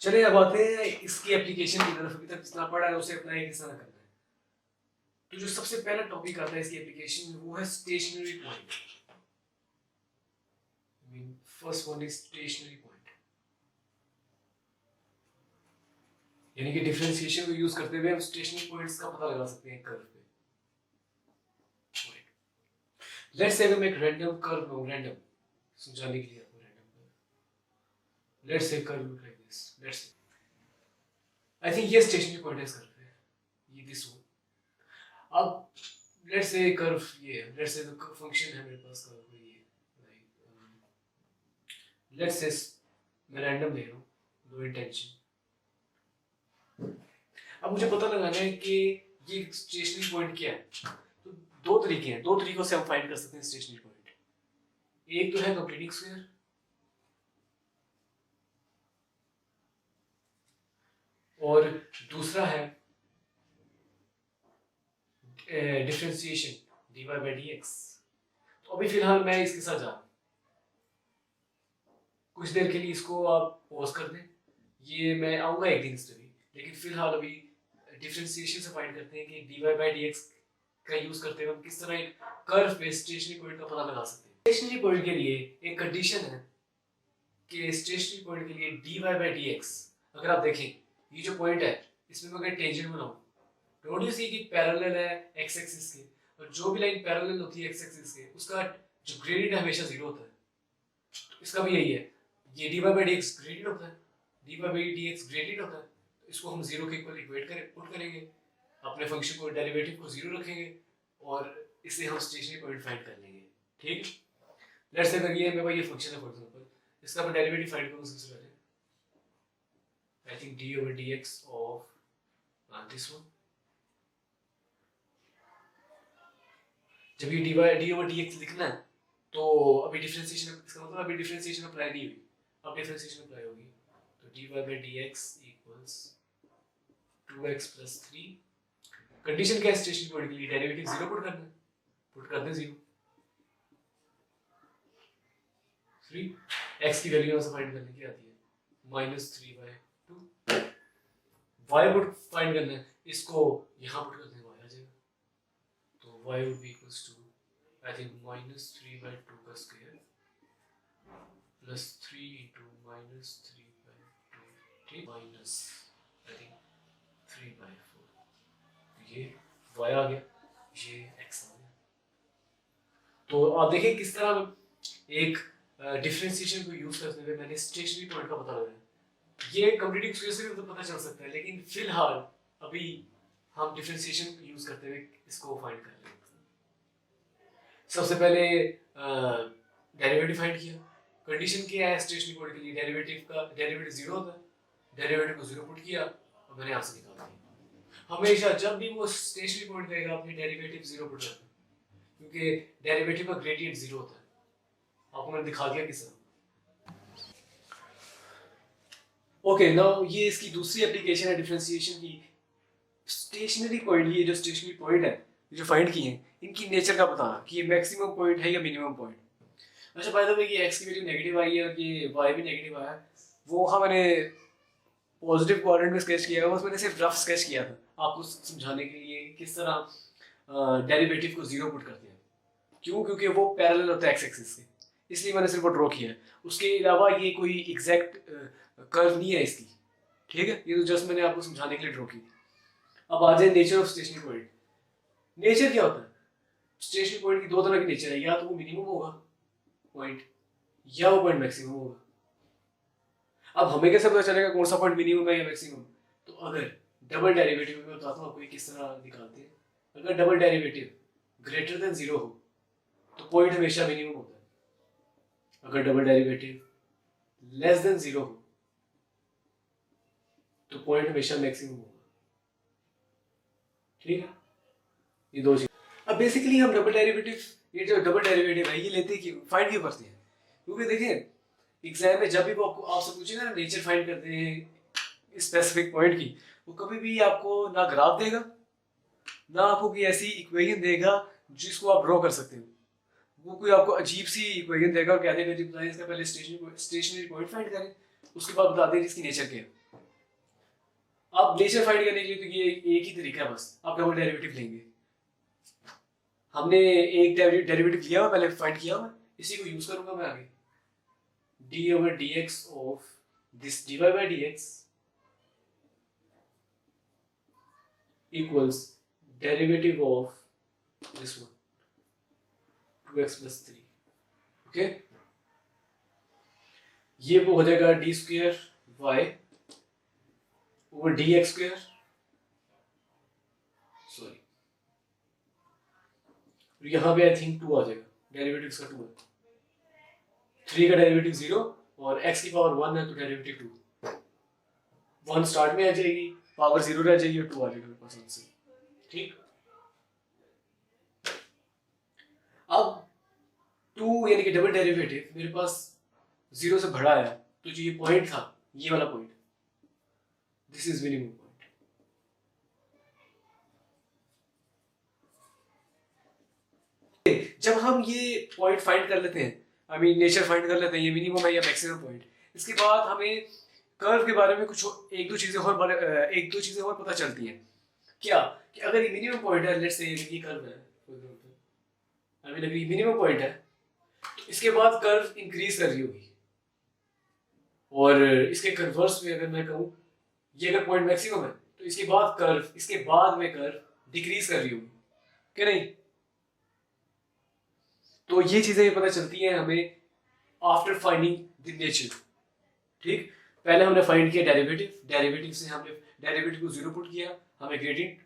चलिए अब आते हैं इसकी एप्लीकेशन की तरफ। अभी तक जितना पढ़ा है उसे अप्लाई किस तरह करना है। तो जो सबसे पहला टॉपिक आता है इसकी एप्लीकेशन में वो है stationary point. First one is stationary point, यानी कि डिफरेंशिएशन को यूज करते हुए हम स्टेशनरी पॉइंट्स का पता लगा सकते हैं कर्व पे। लेट्स से हम एक रैंडम कर्व लो, रैंडम समझाने के लिए आपको random curve. Let's say curve look like this. Let's say I think ये स्टेशनरी पॉइंट है इस कर्व पे, ये दिस वन। अब लेट्स से कर्व ये है, लेट्स से द फंक्शन है मेरे पास कर्व को ये, लाइक लेट्स से मैं रैंडम ले रहा हूँ, नो इंटेंशन। अब मुझे पता लगाना है कि ये स्टेशनरी पॉइंट क्या है। तो दो तरीके हैं, दो तरीकों से हम फाइंड कर सकते हैं स्टेशनरी पॉइंट। एक तो है कंप्लीटिंग स्क्वायर और दूसरा है डिफरेंशिएशन dy by dx। तो अभी फिलहाल मैं इसके साथ जा रहा हूँ, कुछ देर के लिए इसको आप पॉज कर दें, ये मैं आऊंगा एक दिन इस पे भी, लेकिन फिलहाल अभी डिफरेंशिएशन से फाइंड करते हैं कि dy by dx का यूज करते हुए हम किस तरह एक कर्व पे स्टेशनरी पॉइंट का पता लगा सकते हैं। स्टेशनरी पॉइंट के लिए एक कंडीशन है कि स्टेशनरी पॉइंट के लिए dy by dx, अगर आप देखें ये जो पॉइंट है इसमें मैं अगर टेंजेंट बनाऊं, डोंट यू सी कि पैरेलल है x एक्सिस के, और जो भी लाइन पैरेलल होती है x एक्सिस के उसका जो ग्रेडियंट हमेशा जीरो होता है। तो इसका भी यही है, ये dy by dx ग्रेडियंट होता है, dy by dx ग्रेडियंट होता है, तो इसको हम जीरो के इक्वल इक्वेट करें, पुट करेंगे, अपने फंक्शन को डेरिवेटिव को जीरो रखेंगे और इससे हम स्टेशनरी पॉइंट फाइंड कर लेंगे। ठीक, लेट्स से अगर ये मेरा ये फंक्शन है फॉर एग्जांपल, इसका मैं डेरिवेटिव फाइंड करूं सबसे पहले, I think d over dx of this one। जब ये d over dx लिखना है तो अभी डिफरेंशिएशन, इसका मतलब अभी डिफरेंशिएशन अप्लाई नहीं हुई, अब डिफरेंशिएशन अप्लाई होगी। तो dy by dx equals 2x plus 3। Condition क्या है स्टेशनरी पॉइंट के लिए, डेरिवेटिव जीरो पुट करना है, पुट कर दे जीरो। 3 x की वैल्यू यहां से फाइंड करने की आती है -3/2। y पुट फाइंड करना है, इसको यहां पुट कर दें, y आ जाएगा। तो y would be equals to I think -3/2 का स्क्वायर प्लस 3 into -3/2, ठीक, माइनस आई थिंक 3/4। ये y आ गया, ये x आ गया। तो आप देखिए किस तरह एक डिफरेंशिएशन को यूज करते हुए मैंने स्टेशनरी पॉइंट का पता लगाया। ये कंप्लीटिंग स्क्वायर से भी तो पता चल सकता है, लेकिन फिलहाल अभी हम डिफरेंशिएशन यूज करते हुए इसको फाइंड कर रहे हैं। सबसे पहले डेरिवेटिव फाइंड किया, कंडीशन क्या है स्टेशनरी पॉइंट के लिए, डेरिवेटिव जीरो होता है, डेरिवेटिव को जीरो पुट किया और मैंने आंसर निकाल दिया। हमेशा जब भी वो स्टेशनरी पॉइंट करेगा अपनी डेरिवेटिव जीरो पुट करना, क्योंकि डेरिवेटिव का ग्रेडियंट जीरो होता है। आपको मैंने दिखा दिया किस तरह। ओके, नाउ ये इसकी दूसरी एप्लीकेशन है डिफरेंशिएशन की। स्टेशनरी पॉइंट, ये जो स्टेशनरी पॉइंट है जो फाइंड किए हैं, इनकी नेचर का बताना कि ये मैक्सिमम पॉइंट है या मिनिमम पॉइंट। अच्छा, बाय द वे ये x की वैल्यू नेगेटिव आई है और ये y भी नेगेटिव आया है, वो हाँ मैंने पॉजिटिव क्वाड्रेंट में स्केच किया है, बस मैंने सिर्फ रफ स्केच किया था आपको समझाने के लिए किस तरह डेरिवेटिव को जीरो पुट करते हैं। क्यों? क्योंकि वो पैरेलल होता है x एक्सिस के, इसलिए मैंने सिर्फ वो ड्रॉ किया है। उसके अलावा ये कोई एग्जैक्ट कर्व नहीं है इसकी, ठीक है, ये तो जस्ट मैंने आपको समझाने के लिए ड्रॉ की। अब आ जाए nature of stationary point. Nature क्या होता है स्टेशनरी पॉइंट की? दो तरह की नेचर है, या तो वो मिनिमम होगा पॉइंट या वो पॉइंट मैक्सिमम होगा। अब हमें कैसे पता चलेगा कौन सा पॉइंट मिनिमम है या मैक्सिमम? तो अगर डबल डेरिवेटिव में बताता हूँ आपको किस तरह निकालते हैं। अगर double derivative greater than zero हो तो पॉइंट हमेशा मिनिमम होता है, अगर double derivative less than zero हो तो पॉइंट हमेशा मैक्सिमम होगा। ठीक है, ये दो चीज। अब बेसिकली हम डबल डेरिवेटिव, ये जो डबल डेरिवेटिव है ये लेते हैं कि फाइंड क्यों करते हैं? क्योंकि देखिए एग्जाम में जब भी वो आपको आपसे पूछेगा ना नेचर फाइंड करते हैं स्पेसिफिक पॉइंट की, वो कभी भी आपको ना ग्राफ देगा ना आपको कोई ऐसी इक्वेशन देगा जिसको आप ड्रॉ कर सकते हो। वो कोई आपको अजीब सी इक्वेशन देगा और कह देगा जी इसका पहले स्टेशनरी पॉइंट फाइंड करें, उसके बाद बता दें इसकी नेचर क्या है। अब नेचर फाइंड करने के लिए तो ये एक ही तरीका है, बस आप डबल डेरिवेटिव लेंगे। हमने एक डेरिवेटिव लिया हुआ पहले, फाइंड किया हुआ, इसी को यूज करूंगा मैं आगे। d/dx of this dy/dx equals derivative of this one 2x + 3। Okay, ये वो हो जाएगा d² y over dx², sorry, यहाँ पे आई थिंक 2 आ जाएगा, डेरिवेटिव इसका 2 है, 3 का डेरिवेटिव 0 और x की पावर 1 है तो डेरिवेटिव 2, 1 स्टार्ट में आ जाएगी, पावर 0 रह जाएगी और 2 आ जाएगा मेरे पास आंसर। ठीक, अब 2 यानी कि डबल डेरिवेटिव मेरे पास 0 से बड़ा है, तो जो ये पॉइंट था, ये वाला point, this is minimum point. जब हम ये पॉइंट फाइंड कर लेते हैं, आई मीन नेचर फाइंड कर लेते हैं, ये मिनिमम है या मैक्सिमम पॉइंट, इसके बाद हमें कर्व के बारे में कुछ एक दो चीजें और पता चलती हैं। क्या कि अगर ये मिनिमम पॉइंट है, लेट्स से ये कर्व है, आई मीन अगर ये मिनिमम पॉइंट है तो इसके बाद कर्व इंक्रीज कर रही होगी, और इसके कन्वर्स में अगर मैं कहूँ, ये अगर पॉइंट मैक्सिमम है तो इसके बाद में कर्व डिक्रीज कर रही होगी, क्या नहीं? तो ये चीजें पता चलती हैं हमें आफ्टर फाइंडिंग द नेचर। ठीक, पहले हमने फाइंड किया डेरिवेटिव से हमने डेरिवेटिव को 0 पुट किया, हमें gradient,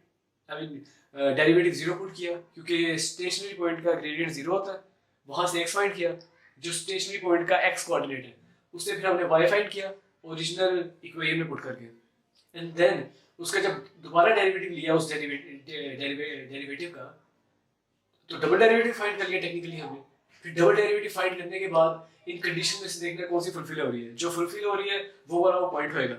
I mean derivative 0 put किया क्योंकि स्टेशनरी पॉइंट का ग्रेडियंट 0 होता है, वहां से x फाइंड किया जो स्टेशनरी पॉइंट का x कोऑर्डिनेट है, उससे फिर हमने y फाइंड किया ओरिजिनल इक्वेशन में पुट करके, एंड देन उसका जब दोबारा डेरिवेटिव लिया उस डेरिवेटिव का, तो डबल डेरिवेटिव फाइंड कर लिया टेक्निकली हमने। फिर डबल डेरिवेटिव फाइंड करने के बाद इन कंडीशन में से देखना कौन सी फुलफिल हो रही है, जो फुलफिल हो रही है वो वाला वो पॉइंट होएगा।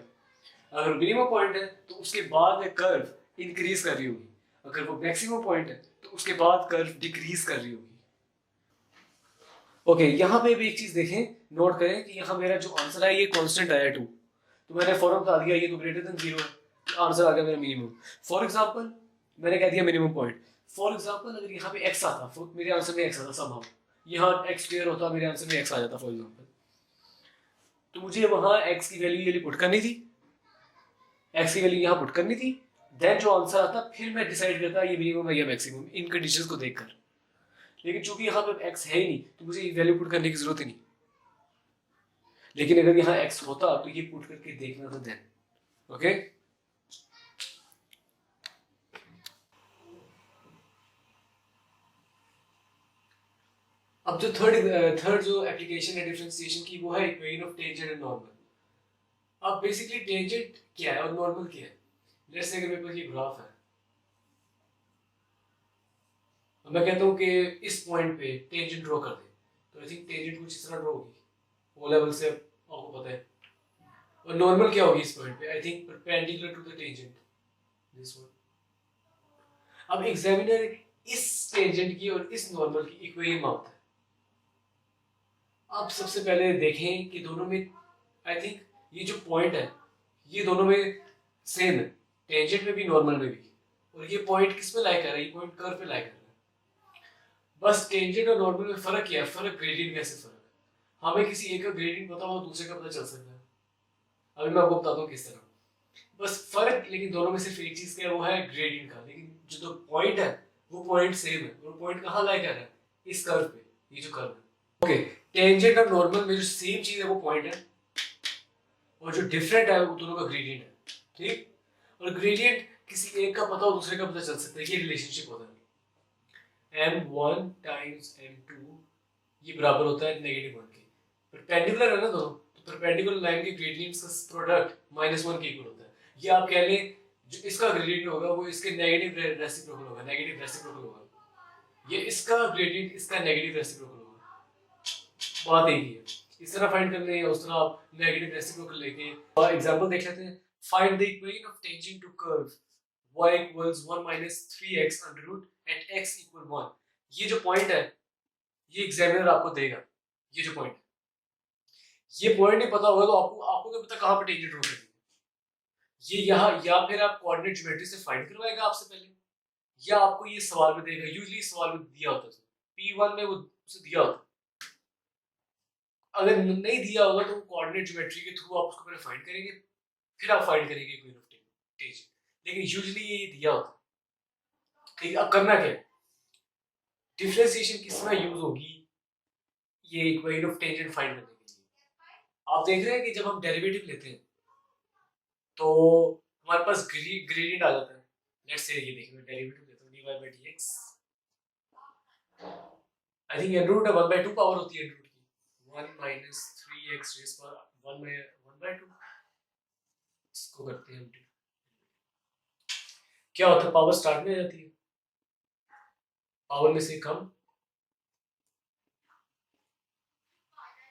अगर मिनिमम पॉइंट है तो उसके बाद में कर्व इंक्रीज कर रही होगी, अगर वो मैक्सिमम पॉइंट है तो उसके बाद कर्व डिक्रीज कर रही होगी। ओके, यहाँ पे भी एक चीज देखें, नोट करें कि यहाँ मेरा जो आंसर है ये कांस्टेंट आया 2, तो मैंने फॉर्म बता दिया ये तो ग्रेटर देन 0 है, तो आंसर आ गया मेरा मिनिमम। फॉर एग्जांपल मैंने कह दिया मिनिमम पॉइंट, फॉर एग्जांपल अगर यहाँ पे x आता, मेरे आंसर में x आता समहाउ, यहाँ x² होता, मेरे आंसर में x आ जाता फॉर एग्जांपल, तो मुझे वहाँ x की वैल्यू ये पुट करनी थी, x की वैल्यू यहाँ पुट करनी थी, देन जो आंसर आता फिर मैं डिसाइड करता ये मिनिमम है या मैक्सिमम इन कंडीशंस को देखकर। लेकिन चूंकि यहाँ पे x है ही नहीं तो मुझे वैल्यू पुट करने की जरूरत ही नहीं, लेकिन अगर यहाँ x होता तो ये पुट करके देखना था देन। ओके, अब जो थर्ड जो एप्लीकेशन है डिफरेंशिएशन की वो है equation of tangent and normal. अब बेसिकली टेंजेंट क्या है और नॉर्मल क्या है, लेट्स से अगर मेरे पास ये ग्राफ है, मैं कहता हूँ कि इस पॉइंट पे टेंजेंट ड्रॉ कर दे, तो आई थिंक टेंजेंट कुछ इस तरह ड्रॉ होगी, ओ लेवल से आपको पता है, और नॉर्मल क्या होगी इस पॉइंट पे, I think perpendicular to the tangent, this one. अब एग्जामिनर इस टेंजेंट की और इस नॉर्मल की इक्वेशन मांगता है। अब सबसे पहले देखें कि दोनों में आई थिंक ये जो पॉइंट है ये दोनों में सेम है, टेंजेंट में भी नॉर्मल में भी, और ये पॉइंट किस पे लाई कर रहा है, ये पॉइंट कर्व पे लाई कर रहा है। बस टेंजेंट और नॉर्मल में फर्क क्या है, फर्क ग्रेडियंट कैसे फर्क है, हमें किसी एक का ग्रेडियंट पता हो दूसरे का पता चल सकता है, अभी मैं आपको बताता हूँ किस तरह, बस फर्क लेकिन दोनों में सिर्फ एक चीज का है वो है ग्रेडियंट का, लेकिन जो दो पॉइंट है वो पॉइंट सेम है, और पॉइंट कहाँ लाई कर रहा है, इस कर्व पे, ये जो कर्व है। ओके, टेंजेंट और नॉर्मल में जो सेम चीज है वो पॉइंट है, और जो डिफरेंट है वो दोनों का ग्रेडियंट है। ठीक, और ग्रेडियंट किसी एक का पता हो दूसरे का पता चल सकता है, ये रिलेशनशिप होता है, m1 टाइम्स m2 ये बराबर होता है -1 के, परपेंडिकुलर है ना दोनों, तो परपेंडिकुलर लाइन के ग्रेडियंट्स का प्रोडक्ट -1 के इक्वल होता है, ये आप कह लें जो इसका ग्रेडियंट होगा वो इसके नेगेटिव रेसिप्रोकल होगा, नेगेटिव रेसिप्रोकल होगा, ये इसका ग्रेडियंट इसका नेगेटिव रेसिप्रोकल होगा, बात यही है। इस तरह फाइंड कर ले या उस तरह आप नेगेटिव रेसिप्रोकल लेके एग्जांपल देख लेते हैं। Find the equation of tangent to curve y equals 1 - 3x under root at x equal 1। ये जो पॉइंट है ये एग्जामिनर आपको देगा, ये जो पॉइंट है, ये पॉइंट नहीं पता होगा तो आपको क्या पता कहाँ पे टेंजेंट ड्रॉ करनी है, ये यहाँ या फिर आप कोऑर्डिनेट ज्योमेट्री से फाइंड करवाएगा आपसे पहले, या आपको ये सवाल में देगा। यूजली सवाल में दिया होता है P1 में, वो उसे दिया होता है। अगर नहीं दिया होगा तो कोऑर्डिनेट ज्योमेट्री के थ्रू आप उसको पहले फाइंड करेंगे, फिर आप फाइंड करेंगे इक्वेशन ऑफ टेंजेंट। लेकिन यूजली ये दिया होता है। ठीक है, अब करना क्या है, डिफरेंशिएशन किस में यूज होगी ये इक्वेशन ऑफ टेंजेंट फाइंड करने के लिए। आप देख रहे हैं कि जब हम डेरिवेटिव लेते हैं तो हमारे पास ग्रेडियंट आ जाता है। लेट्स से ये देखिए, मैं डेरिवेटिव लेता हूं dy by dx। I think n root 1/2 power होती है n रूट की, 1 minus 3x रेज़ पर 1/2। इसको करते हैं हम। क्या होता है, पावर स्टार्ट में आ जाती है, पावर में से कम,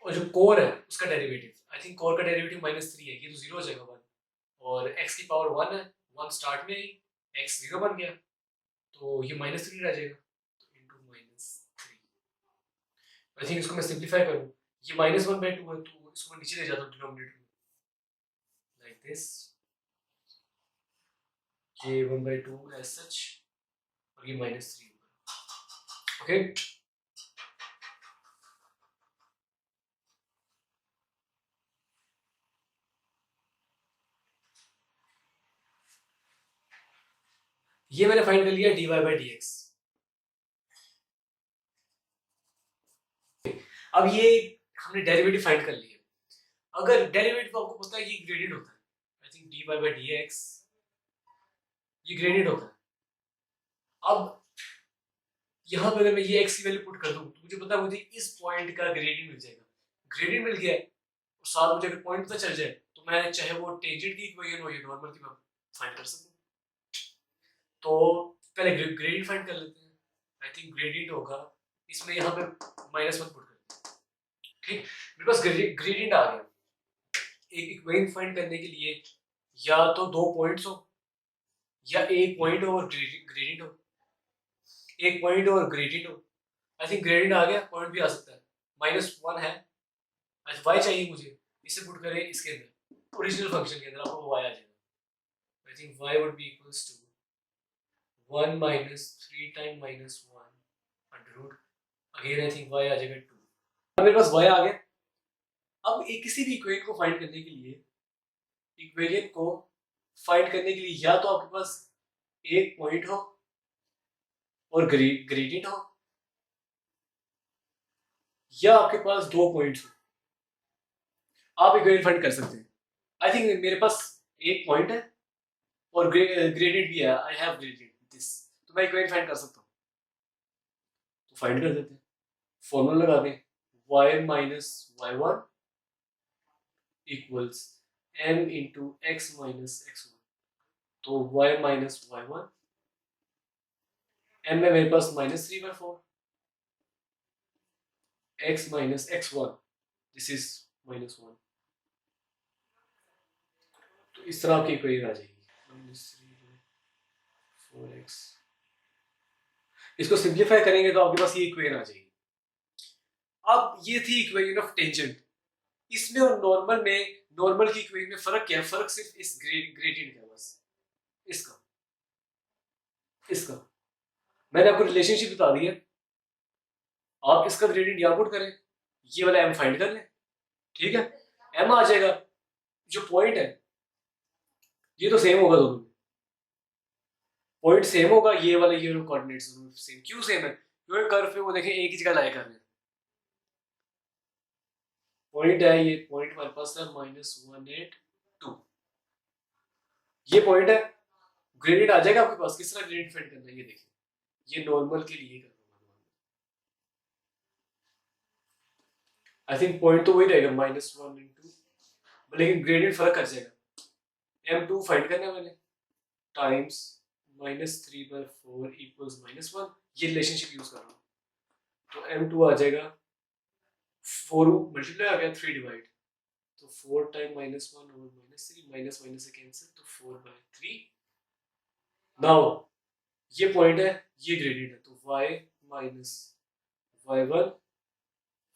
और जो कोर है उसका डेरिवेटिव, आई थिंक कोर का डेरिवेटिव -3 है, ये तो 0 हो जाएगा 1, और x की पावर 1 है, 1 स्टार्ट में ही x 0 बन गया, तो ये -3 रह जाएगा, तो इनटू -3। आई थिंक इसको मैं सिंपलीफाई करूं, ये -1/2 है, तो इसको मैं नीचे ले जाता हूं डिनोमिनेटर में, लाइक दिस, ये 1/2 एज सच, और ये -3 होगा। ओके, ये मैंने फाइंड कर लिया dy by dx। अब ये हमने डेरिवेटिव फाइंड कर लिया। अगर डेरिवेटिव आपको पता है ये ग्रेडियंट होता है, I think dy by dx ये ग्रेडियंट होता है। अब यहाँ पे अगर मैं ये x की वैल्यू पुट कर दूं तो मुझे पता है मुझे इस पॉइंट का ग्रेडियंट मिल जाएगा। ग्रेडियंट मिल गया है, और साथ मुझे अगर पॉइंट पता चल जाए तो मैं चाहे वो टेंजेंट की इक्वेशन हो या नॉर्मल की, मैं फाइंड कर सकूं। तो पहले ग्रेडियंट फाइंड कर लेते हैं। आई थिंक ग्रेडियंट होगा, इसमें यहाँ पे -1 पुट करते हैं। ठीक, मेरे पास ग्रेडियंट आ गया। एक इक्वेशन फाइंड करने के लिए या तो 2 पॉइंट्स हो, या एक पॉइंट हो और ग्रेडियंट हो, एक पॉइंट और ग्रेडियंट हो। आई थिंक ग्रेडियंट आ गया, पॉइंट भी आ सकता है। -1 है, y चाहिए मुझे, इसे पुट करें इसके अंदर, ओरिजिनल फंक्शन के अंदर, आपको y आ जाएगा। I think y would be equals to 1 minus 3 time -1 under root, again I think y आ जाएगा 2। अब मेरे पास y आ गया। अब एक किसी भी इक्वेशन को फाइंड करने के लिए, इक्वेशन को फाइंड करने के लिए या तो आपके पास एक पॉइंट हो और ग्रेडियंट हो, या आपके पास 2 पॉइंट्स हो, आप इक्वेशन फाइंड कर सकते हैं। आई थिंक मेरे पास एक पॉइंट है और ग्रेडियंट भी है, आई हैव ग्रेडियंट दिस, तो मैं इक्वेशन फाइंड कर सकता हूँ। तो फाइंड कर देते हैं, फॉर्मूला लगा दें, y minus y1 equals m into x minus x1। तो y minus y1, m में मेरे पास -3/4, x minus x1, this is -1। तो इस तरह आपकी इक्वेशन आ जाएगी, -3/4x। इसको सिंप्लीफाई करेंगे तो आपके पास ये इक्वेशन आ जाएगी। अब ये थी इक्वेशन ऑफ टेंजेंट। इसमें और नॉर्मल में, नॉर्मल की इक्वेशन में फर्क क्या है? फर्क सिर्फ इस ग्रेडियंट का, बस इसका इसका मैंने आपको रिलेशनशिप बता दी है। आप इसका ग्रेडियंट यहाँ पुट करें, ये वाला m फाइंड कर लें, ठीक है, m आ जाएगा। जो पॉइंट है ये तो सेम होगा, दोनों पॉइंट सेम होगा, ये वाला ये कोऑर्डिनेट्स सेम। क्यों सेम है? क्योंकि कर्व पे वो देखें एक ही जगह लाई कर रहे हैं। पॉइंट है, ये पॉइंट हमारे पास है -182, ये पॉइंट है, ग्रेडियंट आ जाएगा आपके पास। किस तरह ग्रेडियंट फाइंड करना है ये देखिए, ये नॉर्मल के लिए करना होगा। आई थिंक पॉइंट तो वही रहेगा -1 इंटू, लेकिन ग्रेडियंट फर्क कर जाएगा। m2 फाइंड करना है मैंने, टाइम्स -3/4 इक्वल्स -1, ये रिलेशनशिप यूज कर रहा हूँ। तो m2 आ जाएगा, 4 मल्टीप्लाई आ गया, 3 डिवाइड, तो 4 टाइम -1 और -3, माइनस से कैंसिल, तो 4/3। नाउ ये पॉइंट है, ये ग्रेडियंट है, तो y minus y1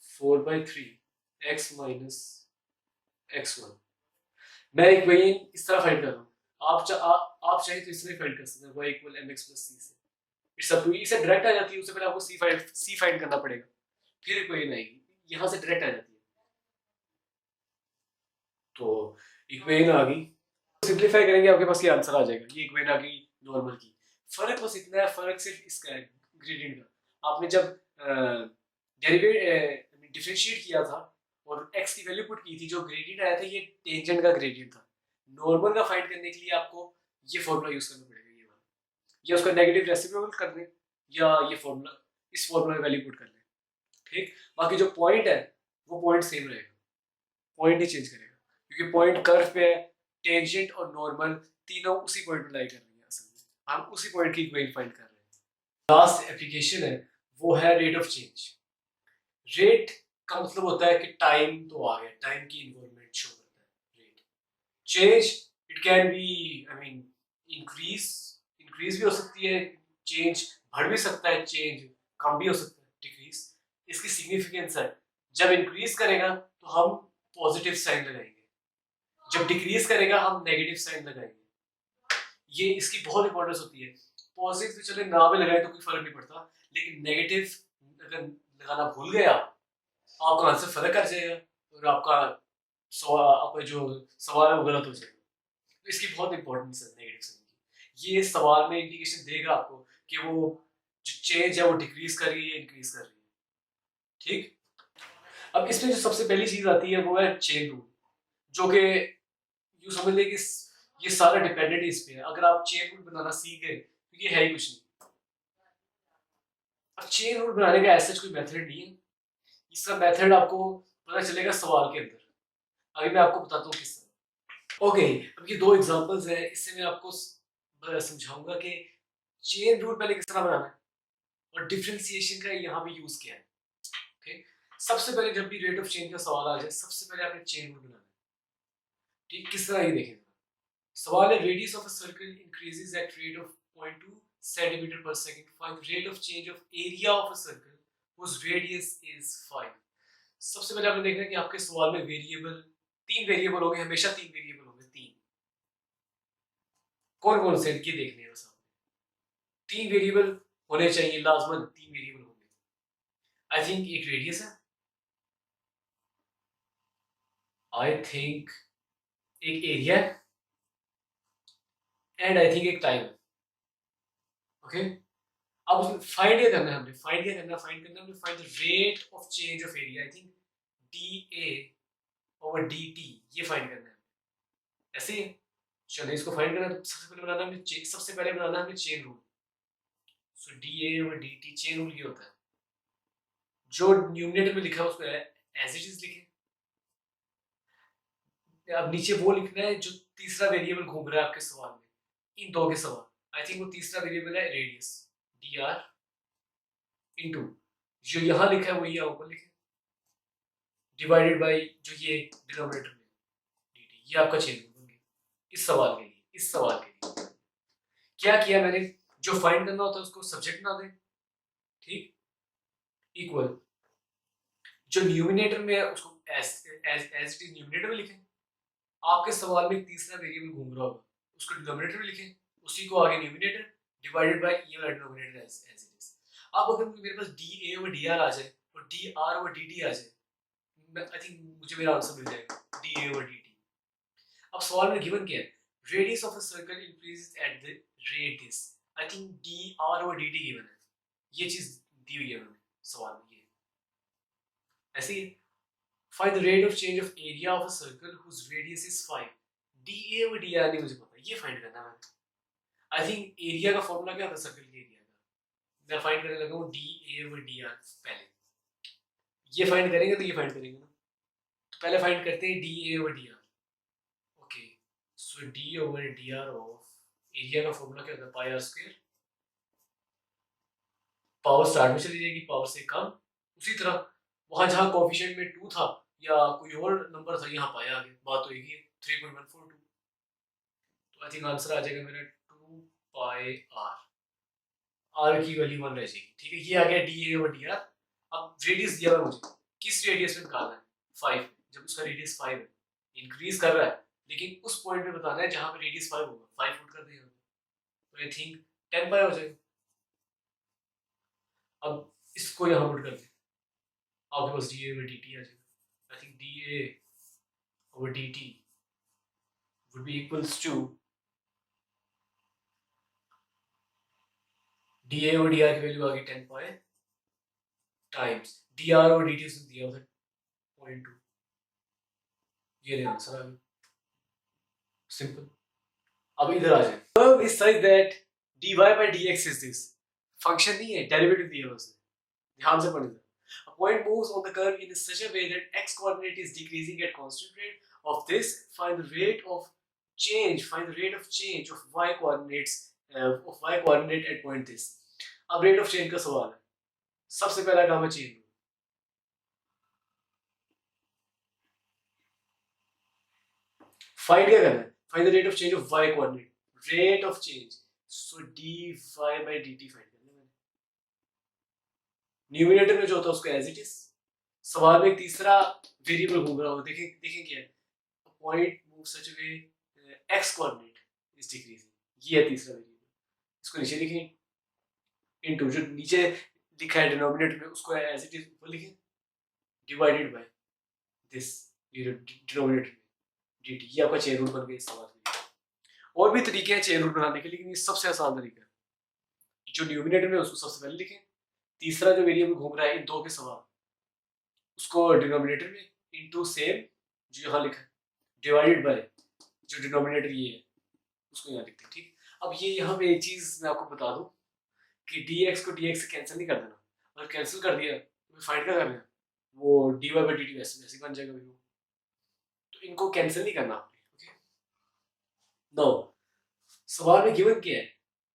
4/3 x minus x1। मैं इक्वेशन इस तरह फाइंड कर रहा हूँ। आप चाहे तो इसमें फाइंड कर सकते हैं y equal mx plus c से। It's up to you. इससे डायरेक्ट आ जाती है, उससे पहले आपको c फाइंड करना पड़ेगा, फिर इक्वेशन आएगी, यहाँ से डायरेक्ट आ जाती है। तो इक्वेशन आ गई, सिंपलीफाई करेंगे आपके पास ये आंसर आ जाएगा। ये इक्वेशन आ गई नॉर्मल की। फर्क बस इतना है, फर्क सिर्फ इसका है ग्रेडियंट का। आपने जब डिफरेंशिएट किया था और x की वैल्यू पुट की थी, जो ग्रेडियंट आया था ये टेंजेंट का ग्रेडियंट था। नॉर्मल का फाइंड करने के लिए आपको ये फॉर्मूला यूज करना पड़ेगा, ये वाला, या उसका नेगेटिव रेसिप्रोकल कर दें, या ये फॉर्मूला, इस फॉर्मूला में वैल्यू पुट कर लें। ठीक, बाकी जो पॉइंट है वो पॉइंट सेम रहेगा, पॉइंट ही चेंज करेगा, क्योंकि पॉइंट कर्व पे है, टेंजेंट और नॉर्मल तीनों उसी पॉइंट पे लाई कर रही है। असल में हम उसी पॉइंट की इक्वेशन फाइंड कर रहे हैं। लास्ट एप्लीकेशन है वो है रेट ऑफ चेंज। रेट का मतलब होता है कि टाइम तो आ गया, टाइम की इन्वॉल्वमेंट शो करता है rate. Change it can be, I mean increase भी हो सकती है, चेंज बढ़ भी सकता है, चेंज कम भी हो सकता है, डिक्रीज। इसकी सिग्निफिकेंस है, जब इंक्रीज करेगा तो हम पॉजिटिव साइन लगाएंगे, जब डिक्रीज करेगा हम नेगेटिव साइन लगाएंगे। ये इसकी बहुत इंपॉर्टेंस होती है। पॉजिटिव तो चले ना भी लगाए तो कोई फर्क नहीं पड़ता, लेकिन नेगेटिव अगर लगाना भूल गया आपका आंसर फर्क कर जाएगा और आपका जो सवाल है वो गलत हो जाएगा। तो इसकी बहुत इंपॉर्टेंस है नेगेटिव साइन की। ये सवाल में इंडिकेशन देगा आपको कि वो जो चेंज है वो डिक्रीज कर रही है, इंक्रीज कर रही है। ठीक, अब इसमें जो सबसे पहली चीज आती है वो है चेन रूल, जो कि यूं समझ ले कि ये सारा डिपेंडेंट इस पे है। अगर आप चेन रूल बनाना सीख गए तो ये है ही कुछ नहीं। अब चेन रूल बनाने का ऐसा कोई मेथड नहीं है, इसका मेथड आपको पता चलेगा सवाल के अंदर। अभी मैं आपको बताता हूँ किस तरह। ओके, अब ये दो एग्जांपल्स हैं, इससे मैं आपको समझाऊंगा कि चेन रूल पहले किस तरह बनाना है और डिफरेंशिएशन का यहाँ पे यूज किया है। ओके, सबसे पहले जब भी रेट ऑफ चेंज का सवाल आ जाए, सबसे पहले आपने चेन रूल बनाना है। ठीक, किस तरह ये देखें, सवाल है radius of a circle increases at rate of 0.2 centimetre per second, find rate of change of area of a circle whose radius is 5। सबसे पहले आपने देखना है कि आपके सवाल में वेरिएबल, तीन वेरिएबल होंगे, हमेशा तीन वेरिएबल होंगे। तीन कौन कौन से, ये देखने हैं बस आपको। तीन वेरिएबल होने चाहिए, लाजमन तीन वेरिएबल होंगे। आई थिंक एक रेडियस है, आई थिंक एक एरिया है, एंड आई थिंक एक टाइम। ओके, अब उसमें फाइंड क्या करना है, हमने फाइंड क्या करना है, find the rate of change of area. I think dA over dt, ये फाइंड करना है। ऐसे ही चलिए इसको फाइंड करना है, तो सबसे पहले बनाना है हमें चेन रूल। सो dA over dt, chain rule ये होता है, जो न्यूमरेटर में लिखा है उसको एज इट इज लिखें। अब नीचे वो लिखना है जो तीसरा वेरिएबल घूम रहा है आपके सवाल में, इन दो के सवाल। आई थिंक वो तीसरा वेरिएबल है रेडियस, dr इनटू जो यहाँ लिखा है वही यहाँ ऊपर लिखे, डिवाइडेड बाय जो ये डिनोमिनेटर में dt। ये आपका चेन रूल बन गया इस सवाल के लिए। इस सवाल के लिए क्या किया मैंने, जो फाइंड करना होता है उसको सब्जेक्ट ना दें, ठीक, इक्वल जो न्यूमिनेटर में है उसको एज इट इज न्यूमिनेटर में लिखें। आपके सवाल में तीसरा वेरिएबल घूम रहा होगा, उसको डिनोमिनेटर में लिखें, उसी को आगे न्यूमिनेटर डिवाइडेड बाय ये वाला डिनोमिनेटर एज इट इज। अब अगर मेरे पास dA ओवर dr आ जाए और dr ओवर dt आ जाए, आई थिंक मुझे मेरा आंसर मिल जाएगा, dA ओवर dt। अब सवाल में गिवन क्या है, radius of a circle increases at the rate this. I think dr over dt given है, ये चीज दी हुई है उन्होंने सवाल में। ये ऐसे ही find the rate of change of area of a circle whose radius is 5। dA over dr नहीं मुझे पता, ये फाइंड करना है। आई थिंक एरिया का फॉर्मूला क्या होता है सर्कल के एरिया का, मैं फाइंड करने लगा हूँ dA ओवर dr। पहले ये फाइंड करेंगे तो ये फाइंड करेंगे ना, तो पहले फाइंड करते हैं dA over dr। Okay, so d over dr of area का फॉर्मूला क्या होता है, पाई आर स्क्वायर। पावर स्टार्ट में चली जाएगी, पावर से कम। उसी तरह वहां जहां कोएफिशिएंट में 2 था या कोई और नंबर था, यहाँ पाया आगे, बात तो एक ही है, 3.142। तो आई थिंक आंसर आ जाएगा मेरा 2 पाई आर की वैल्यू 1 रह जाएगी। ठीक है, ये आ गया dA ओवर dr। अब रेडियस दिया हुआ मुझे, किस रेडियस में निकालना है, 5। जब उसका रेडियस 5 है, इंक्रीज कर रहा है, लेकिन उस पॉइंट पे बताना है जहां पे रेडियस 5 होगा। 5 फुट कर दें तो आई थिंक 10 पाई हो जाएगा। अब इसको यहाँ पुट कर दें, आपके पास D A over D T आ जाएगा। I think D A over D T would be equals to dA over dr की वैल्यू आ गई 10 pi times dr over dt उसने दिया उधर 0.2, ये ले आंसर आ गया, सिंपल। अब इधर आ जाए, curve is such that dy by dx is this, function नहीं है, डेरिवेटिव दिया है उसने, ध्यान से पढ़ना। A point moves on the curve in such a way that x coordinate is decreasing at constant rate of this. Find the rate of change. Find the rate of change of y coordinates of y coordinate at point this. अब rate of change का सवाल है। सबसे पहला काम है chain rule. Find क्या करना है? Find the rate of change of y coordinate. Rate of change. So dy by dt find करना है। न्यूमरेटर में जो होता है उसको एज इट इज। सवाल में एक तीसरा वेरिएबल घूम रहा होगा, देखें देखें क्या है, point move such way x coordinate is decreasing, ये है तीसरा वेरिएबल। इसको नीचे लिखें, इनटू जो नीचे लिखा है डिनोमिनेटर में उसको एज इट इज ऊपर लिखें, डिवाइडेड बाय दिस डिनोमिनेटर में dt। ये आपका चेन रूल बन गया इस सवाल के लिए। और भी तरीके हैं चेन रूल बनाने के, लेकिन ये सबसे आसान तरीका है। जो न्यूमरेटर में उसको सबसे पहले लिखें, तीसरा जो वेरिएबल घूम रहा है इन दो के सवाल उसको डिनोमिनेटर में इनटू सेम जो यहाँ लिखा है डिवाइडेड बाय जो डिनोमिनेटर ये है उसको यहाँ लिखते हैं, ठीक। अब ये यहाँ पे एक चीज मैं आपको बता दूं कि dx को dx से कैंसिल नहीं कर देना, अगर कैंसिल कर दिया तो फाइंड क्या करना है, वो dy by dt वैसे वैसे बन जाएगा, तो इनको कैंसिल नहीं करना आपने, ओके। नाउ सवाल में गिवन क्या है,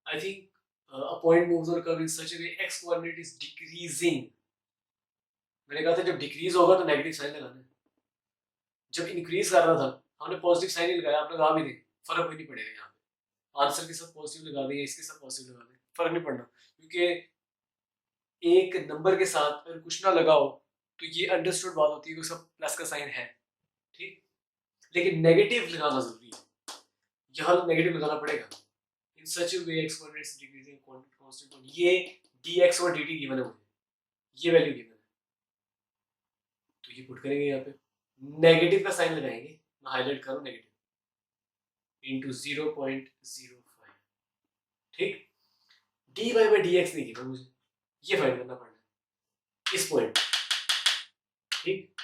I think a point moves on a curve in such a way x coordinate is decreasing। मैंने कहा था जब डिक्रीज होगा तो नेगेटिव साइन लगाना है, जब इंक्रीज कर रहा था हमने पॉजिटिव साइन ही लगाया, आप लगा भी दें फर्क कोई नहीं पड़ेगा। यहाँ पे आंसर के साथ पॉजिटिव लगा दें, इसके साथ पॉजिटिव लगा दें, फर्क नहीं पड़ना, क्योंकि एक नंबर के साथ अगर कुछ ना लगाओ तो ये अंडरस्टूड बात होती है कि उसका प्लस का साइन है, ठीक, लेकिन नेगेटिव लगाना जरूरी है, यहाँ नेगेटिव लगाना पड़ेगा। इन सच वे एक्स कोऑर्डिनेट्स डिक्रीजिंग कांस्टेंट, ये dx और dt गिवन है मुझे, ये वैल्यू गिवन है, तो ये पुट करेंगे यहाँ पे, नेगेटिव का साइन लगाएंगे, मैं हाईलाइट करूं नेगेटिव इनटू 0.05, ठीक। dy by dx नहीं गिवन मुझे, ये फाइंड करना पड़ना है इस पॉइंट, ठीक।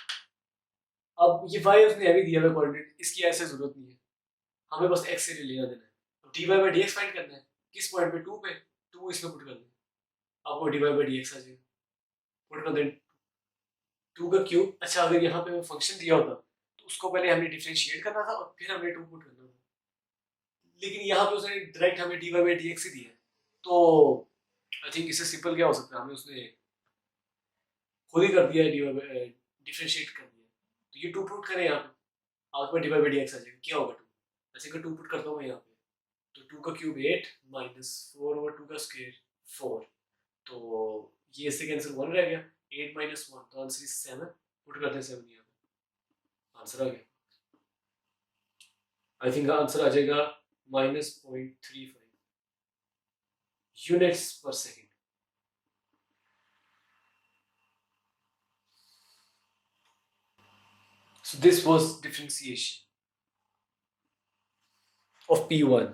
अब ये y उसने अभी दिया हुआ कोऑर्डिनेट, इसकी ऐसे जरूरत नहीं है, हमें बस x से लेना देना है। dy by dx फाइंड करना है किस पॉइंट पे, 2 पे, 2 इसमें पुट कर दें, आपको dy by dx आ जाएगा, पुट कर दें 2 का क्यूब। अच्छा अगर यहाँ पे फंक्शन दिया होता तो उसको पहले हमने डिफरेंशिएट करना था और फिर हमने 2 पुट करना था, लेकिन यहाँ पे उसने डायरेक्ट हमें dy by dx ही दिया, तो आई थिंक इससे सिंपल क्या हो सकता है, हमें उसने खुद ही कर दिया है, डिफरेंशिएट कर दिया, तो ये 2 पुट करें यहाँ पे, आपके पास dy by dx आ जाएगा, क्या होगा 2, ऐसे का 2 पुट करता हूँ मैं यहाँ पे, तो 2 का क्यूब 8 माइनस 4 ओवर 2 का स्क्वायर 4, तो ये इससे कैंसिल 1 रह गया, 8 माइनस 1, तो आंसर इज 7, पुट करते हैं 7 यहाँ पे, आंसर आ गया। आई थिंक आंसर आ जाएगा -0.35 यूनिट्स पर second. So this was differentiation of P1.